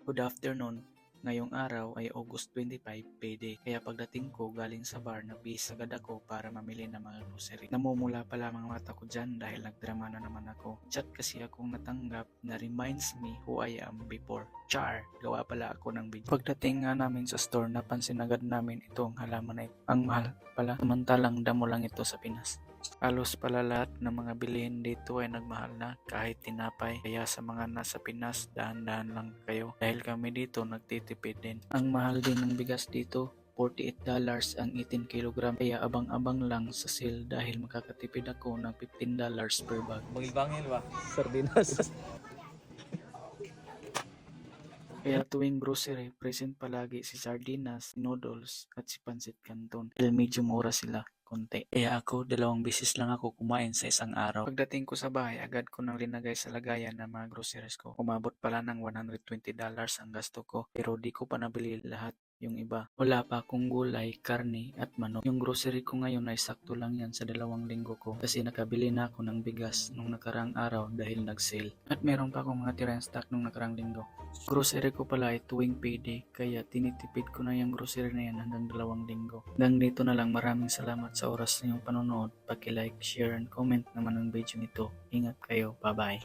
Good afternoon. Ngayong araw ay August 25, payday. Kaya pagdating ko galing sa bar, nagbihis agad ako para mamili ng mga grocery. Namumula pa lamang mata ko dyan dahil nagdrama na naman ako. Chat kasi akong natanggap na reminds me who I am before. Char! Gawa pala ako ng video. Pagdating nga namin sa store, napansin agad namin itong halaman na ito. Ang mahal pala, samantalang damo lang ito sa Pinas. Halos pala lahat ng mga bilihin dito ay nagmahal na kahit tinapay. Kaya sa mga nasa Pinas, dahan-dahan lang kayo dahil kami dito nagtitipid din. Ang mahal din ng bigas dito, $48 ang 18 kilogram. Kaya abang-abang lang sa sale dahil makakatipid ako ng $15 per bag. Bangil-bangil ba? Sardinas. Kaya tuwing grocery, present palagi si sardinas, noodles at si pancit canton. Dahil medyo mura sila konti. Kaya ako, 2 beses lang ako kumain sa isang araw. Pagdating ko sa bahay, agad ko nang linagay sa lagayan ng mga groceries ko. Umabot pala ng $120 ang gasto ko. Pero di ko pa nabili lahat. Yung iba, wala pa akong gulay, karne at manok. Yung grocery ko ngayon ay sakto lang yan sa 2 linggo ko kasi nakabili na ako ng bigas nung nakarang araw dahil nag-sale. At meron pa akong mga tirang stock nung nakarang linggo. Grocery ko pala ay tuwing payday kaya tinitipid ko na yung grocery na yan hanggang 2 linggo. Hanggang dito na lang, maraming salamat sa oras na yung panonood. Paki-like, share and comment naman ang video nito. Ingat kayo, bye bye.